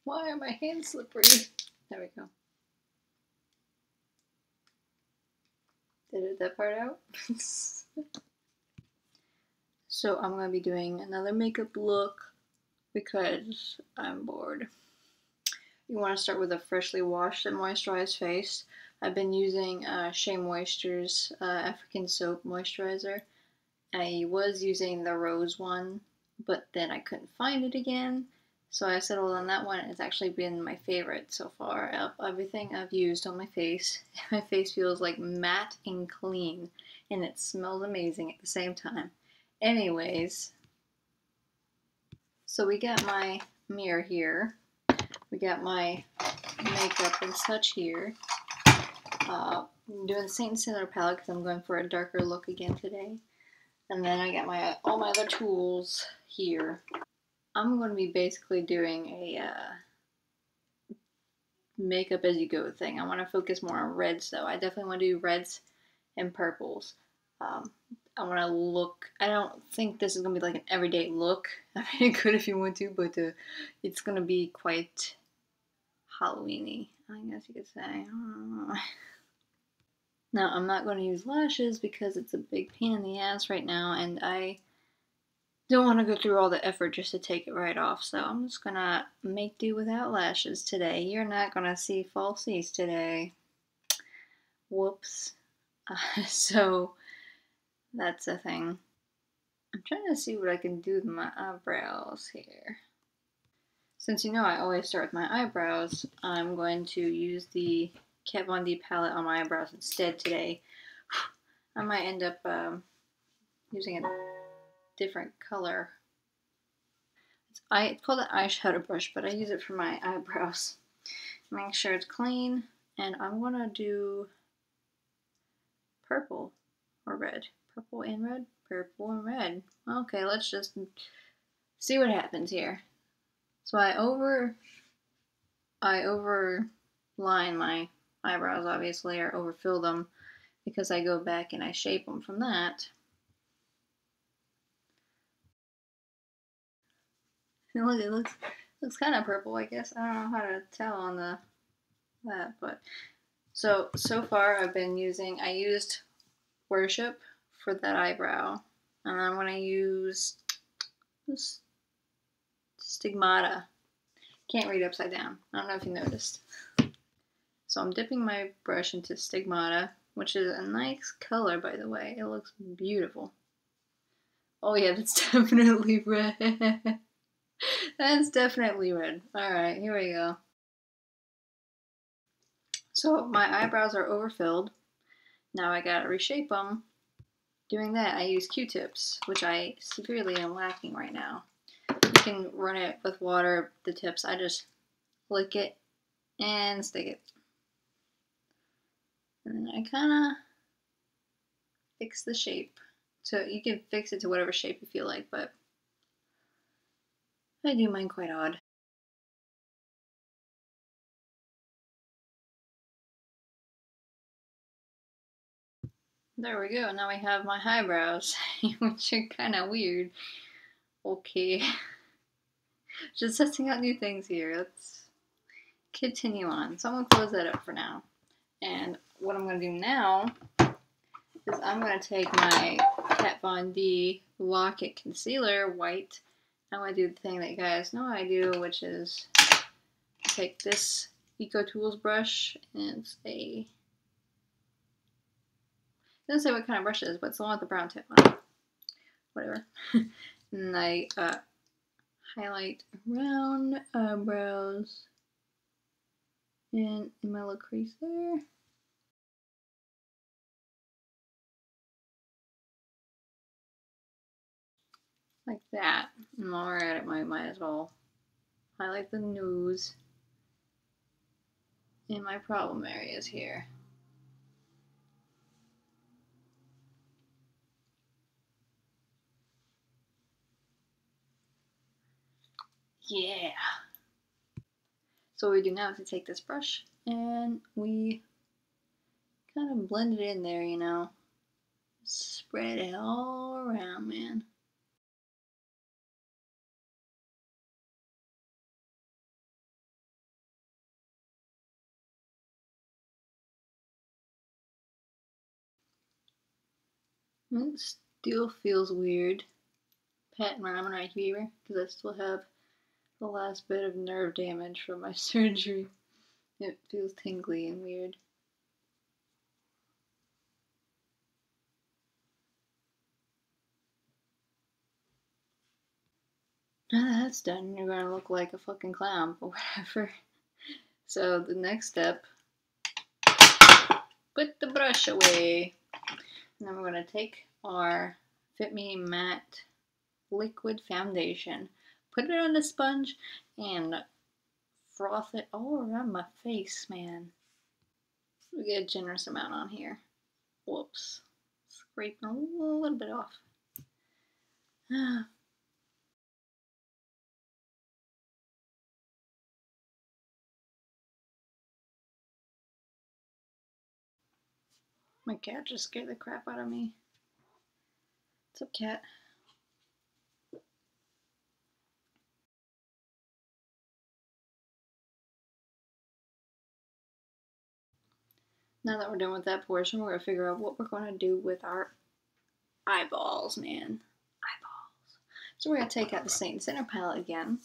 Why are my hands slippery? There we go. Did it that part out? So I'm going to be doing another makeup look because I'm bored. You want to start with a freshly washed and moisturized face. I've been using Shea Moisture's African Soap Moisturizer. I was using the rose one, but then I couldn't find it again. So I settled on that one. It's actually been my favorite so far of everything I've used on my face. My face feels like matte and clean, and it smells amazing at the same time. Anyways, so we got my mirror here. We got my makeup and such here. I'm doing the Saint Cinder palette because I'm going for a darker look again today. And then I got all my other tools here. I'm going to be basically doing a makeup as you go thing. I want to focus more on reds though. I definitely want to do reds and purples. I want to look, I don't think this is going to be like an everyday look. I mean, it could if you want to, but it's going to be quite Halloween-y, I guess you could say. Now, I'm not going to use lashes because it's a big pain in the ass right now, and I don't want to go through all the effort just to take it right off, so I'm just going to make do without lashes today. You're not going to see falsies today. Whoops. So, that's a thing. I'm trying to see what I can do with my eyebrows here. Since you know I always start with my eyebrows, I'm going to use the Kat Von D palette on my eyebrows instead today. I might end up using a different color. It's called an eyeshadow brush, but I use it for my eyebrows. Make sure it's clean, and I'm going to do purple or red. Purple and red? Purple and red. Okay, let's just see what happens here. So I overline my eyebrows, obviously, or overfill them because I go back and I shape them from that. And look, it looks kind of purple, I guess. I don't know how to tell on that, but so far I used Worship for that eyebrow, and I'm gonna use this Stigmata. Can't read upside down. I don't know if you noticed. So I'm dipping my brush into Stigmata, which is a nice color, by the way. It looks beautiful. Oh yeah, that's definitely red. That's definitely red. Alright, here we go. So my eyebrows are overfilled. Now I gotta reshape them. Doing that, I use Q-tips, which I severely am lacking right now. You can run it with water, the tips. I just lick it and stick it. And then I kind of fix the shape. So you can fix it to whatever shape you feel like, but I do mine quite odd. There we go. Now we have my eyebrows, which are kind of weird. Okay. Just testing out new things here. Let's continue on. So I'm going to close that up for now. And what I'm going to do now is I'm going to take my Kat Von D Lock-It Concealer White. I'm going to do the thing that you guys know I do, which is take this Eco Tools brush, and it's it doesn't say what kind of brush it is, but it's the one with the brown tip on it. Whatever. And I highlight around eyebrows and in my little crease there. Like that. And while we're at it, might as well highlight the nose in my problem areas here. Yeah. So what we do now is we take this brush and we kind of blend it in there, you know. Spread it all around, man. It still feels weird patting around right here because I still have the last bit of nerve damage from my surgery. It feels tingly and weird. Now that that's done, you're gonna look like a fucking clown, but whatever. So the next step, put the brush away. And then we're gonna take our Fit Me Matte liquid foundation, put it on the sponge, and froth it all around my face, man. We get a generous amount on here. Whoops. Scraping a little bit off. My cat just scared the crap out of me. What's up, cat? Now that we're done with that portion, we're gonna figure out what we're gonna do with our eyeballs, man. Eyeballs. So we're gonna take out the Saint Center palette again.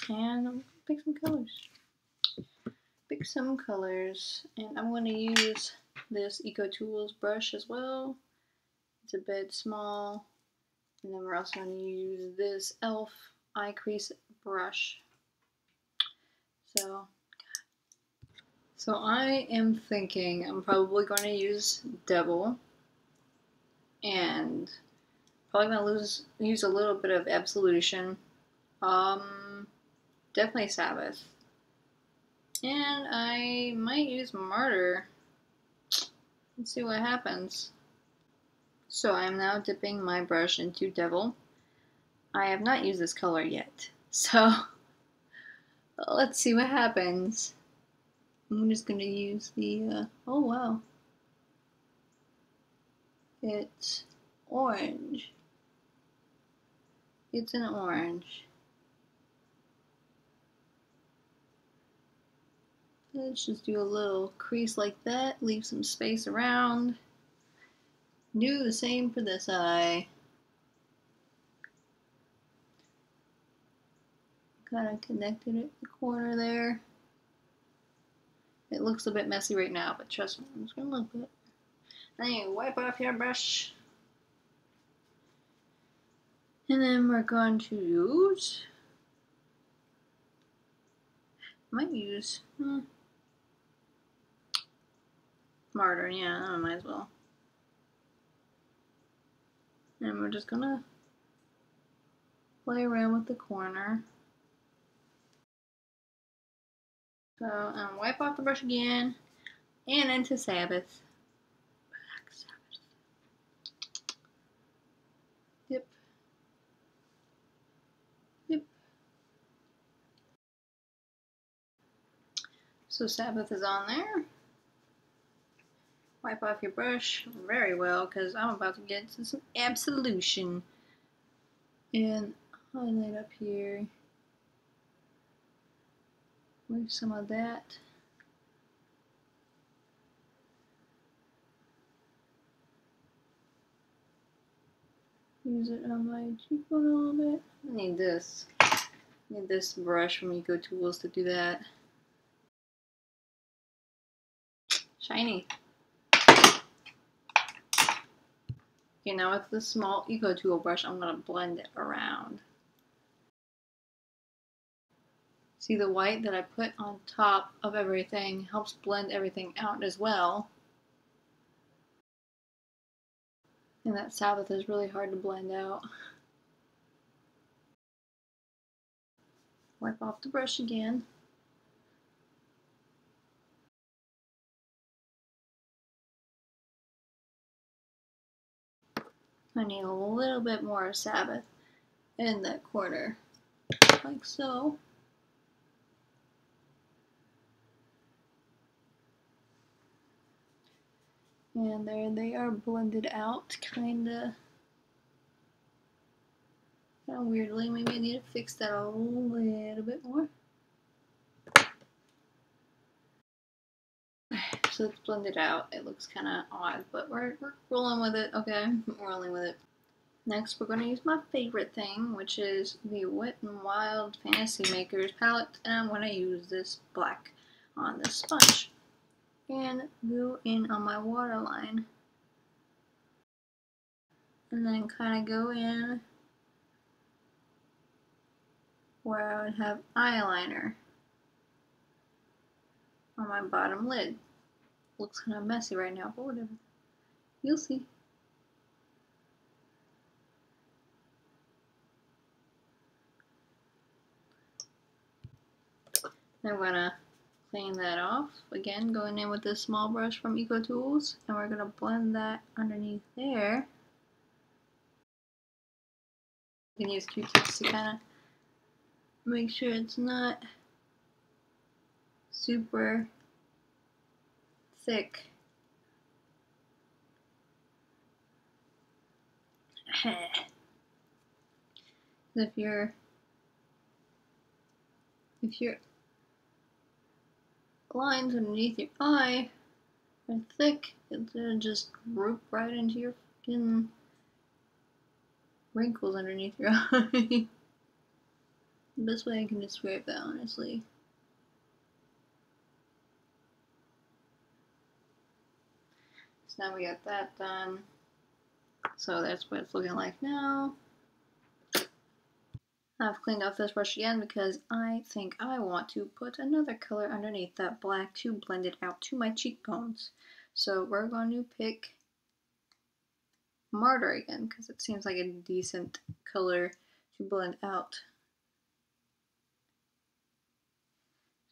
And pick some colors. Pick some colors. And I'm gonna use this Eco Tools brush as well. It's a bit small. And then we're also gonna use this e.l.f. eye crease brush. So I am thinking I'm probably going to use Devil, and probably going to use a little bit of Absolution, definitely Sabbath, and I might use Martyr. Let's see what happens. So I am now dipping my brush into Devil. I have not used this color yet, so let's see what happens. I'm just going to use the, oh wow. It's orange. It's an orange. Let's just do a little crease like that. Leave some space around. Do the same for this eye. Kind of connected at the corner there. It looks a bit messy right now, but trust me, I'm just gonna look it. Then you wipe off your brush. And then we're going to use, might use Martyr, yeah, I might as well. And we're just gonna play around with the corner. So wipe off the brush again, and into Sabbath. Black Sabbath. Yep. Yep. So Sabbath is on there. Wipe off your brush very well, because I'm about to get into some Absolution. And highlight up here. Move some of that. Use it on my cheekbone a little bit. I need this. I need this brush from Eco Tools to do that. Shiny. Okay, now with the small Eco Tool brush, I'm going to blend it around. See, the white that I put on top of everything helps blend everything out as well. And that Sabbath is really hard to blend out. Wipe off the brush again. I need a little bit more Sabbath in that corner, like so. And there they are blended out, kinda weirdly. Maybe I need to fix that a little bit more. after it's blended out, it looks kind of odd, but we're rolling with it, okay? We're rolling with it. Next, we're going to use my favorite thing, which is the Wet n Wild Fantasy Makers palette, and I'm going to use this black on this sponge. And go in on my waterline. And then kind of go in where I would have eyeliner on my bottom lid. Looks kind of messy right now, but whatever. You'll see. Then we're gonna clean that off. Again, going in with this small brush from Eco Tools, and we're gonna blend that underneath there. You can use Q-tips to kind of make sure it's not super thick. if your lines underneath your eye are thick, it's gonna just group right into your fucking wrinkles underneath your eye. The best way I can describe that, honestly. So now we got that done. So that's what it's looking like now. I've cleaned off this brush again because I think I want to put another color underneath that black to blend it out to my cheekbones. So we're going to pick Martyr again because it seems like a decent color to blend out.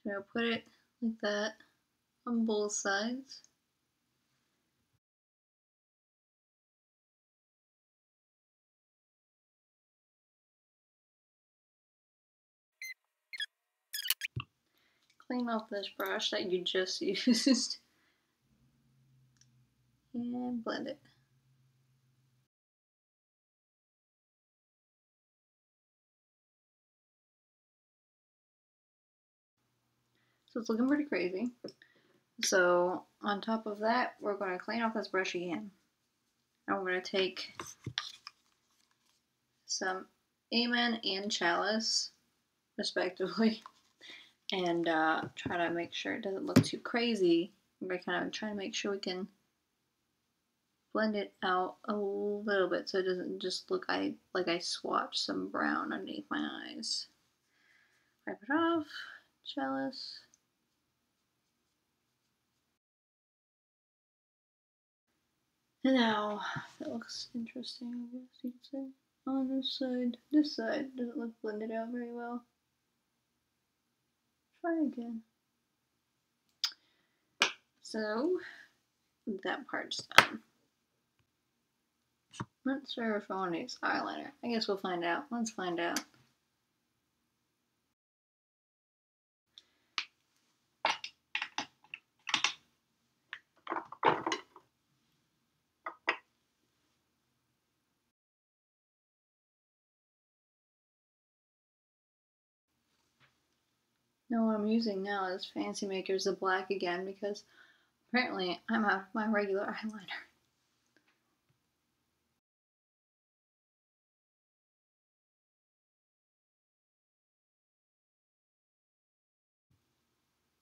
So I'll put it like that on both sides. Clean off this brush that you just used and blend it. So it's looking pretty crazy. So on top of that, we're going to clean off this brush again. And we're going to take some Amen and Chalice, respectively, and try to make sure it doesn't look too crazy. We're kind of trying to make sure we can blend it out a little bit so it doesn't just look like I swatched some brown underneath my eyes. Wipe it off, Chalice. And now, that looks interesting, I guess you could say. On this side doesn't look blended out very well. Try again. So, that part's done. Not sure if I want to use eyeliner. I guess we'll find out. Let's find out. Now what I'm using now is Fancy Makers the black again because apparently I'm out of my regular eyeliner.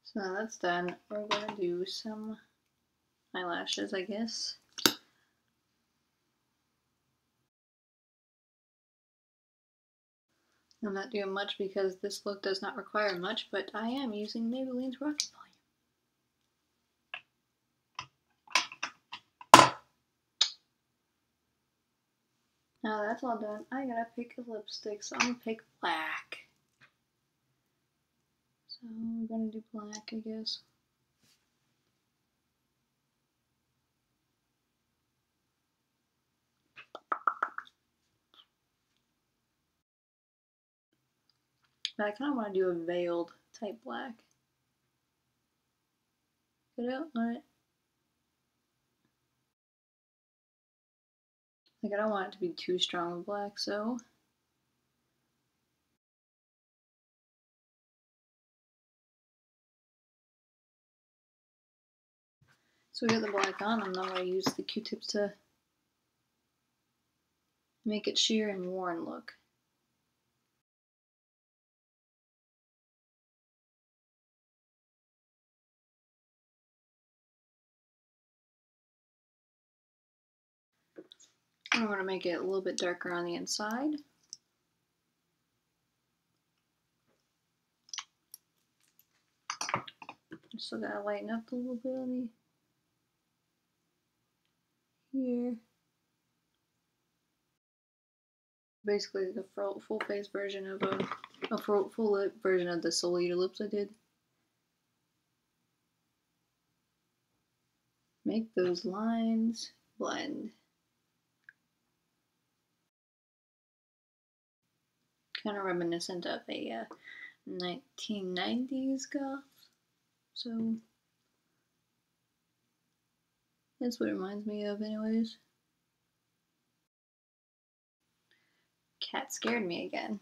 So now that's done. We're going to do some eyelashes, I guess. I'm not doing much because this look does not require much, but I am using Maybelline's Rocket Volume. Now that's all done, I gotta pick a lipstick, so I'm gonna pick black. So I'm gonna do black, I guess. But I kind of want to do a veiled type black. Get out on it. Like I don't want it to be too strong with black, so So we got the black on. I'm now going to use the Q-tips to make it sheer and worn look. I'm going to make it a little bit darker on the inside. Still gotta lighten up a little bit on the here. Basically, the full face version of a full lip version of the Soul Eater lips I did. Make those lines blend. Kind of reminiscent of a 1990s goth. So that's what it reminds me of, anyways. Cat scared me again.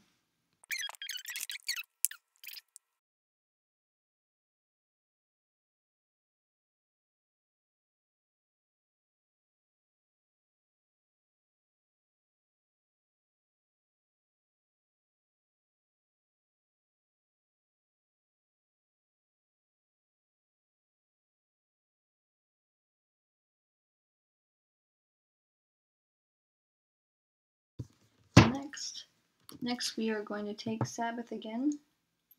Next we are going to take Sabbath again.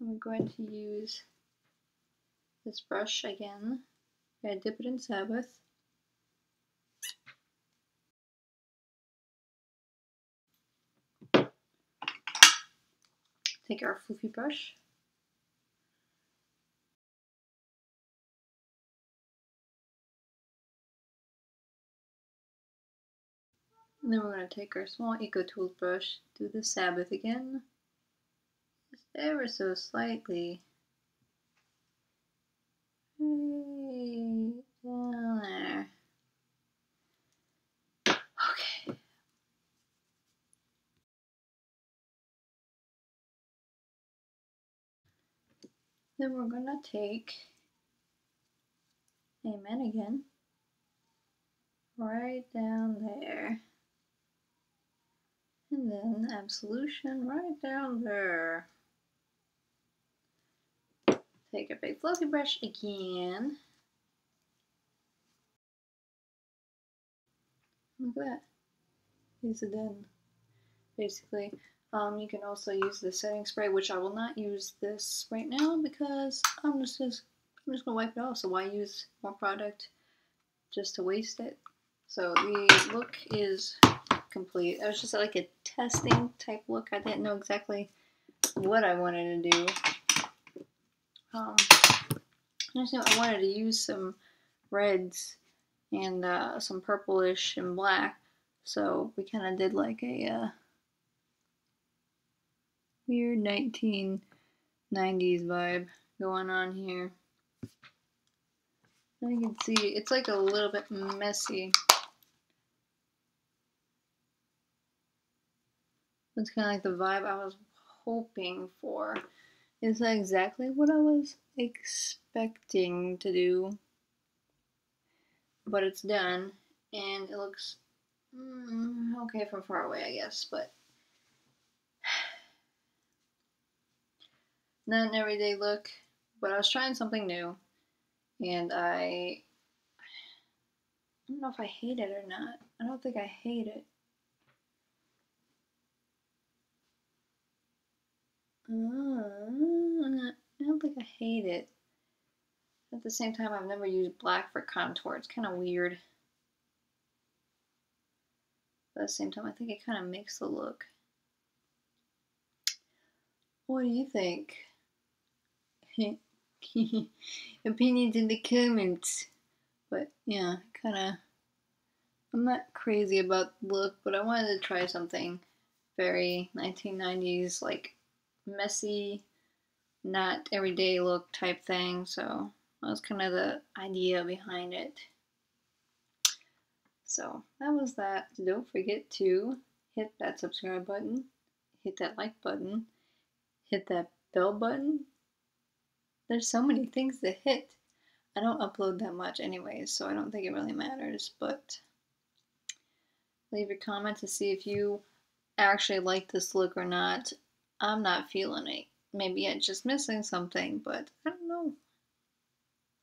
We're going to use this brush again. I'm going to dip it in Sabbath. Take our floofy brush. And then we're going to take our small Eco Tools brush, do the Sabbath again, just ever so slightly. Right down there. Okay. Then we're going to take Amen again, right down there. And then Absolution right down there. Take a big fluffy brush again. Look at that. These are done. Basically, you can also use the setting spray, which I will not use this right now because I'm just gonna wipe it off. So why use more product just to waste it? So the look is complete. It was just like a testing type look. I didn't know exactly what I wanted to do. I just knew I wanted to use some reds and some purplish and black. So we kind of did like a weird 1990s vibe going on here. And you can see it's like a little bit messy. It's kind of like the vibe I was hoping for. It's not exactly what I was expecting to do, but it's done, and it looks okay from far away, I guess, but not an everyday look. But I was trying something new, and I don't know if I hate it or not. I don't think I hate it. I don't think I hate it. At the same time, I've never used black for contour. It's kind of weird. But at the same time, I think it kind of makes the look. What do you think? Opinions in the comments. But yeah, I'm not crazy about the look, but I wanted to try something very 1990s, like messy, not everyday look type thing. So that was kind of the idea behind it. So that was that. Don't forget to hit that subscribe button, hit that like button, hit that bell button. There's so many things to hit. I don't upload that much anyways, so I don't think it really matters, but leave your comment to see if you actually like this look or not. I'm not feeling it. Maybe I'm just missing something, but I don't know.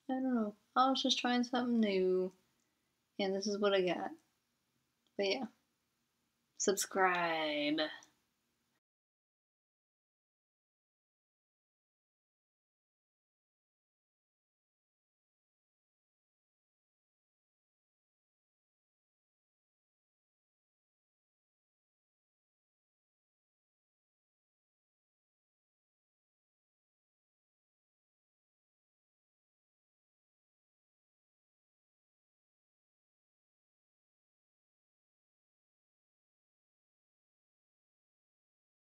I don't know. I was just trying something new, and this is what I got. But yeah, subscribe.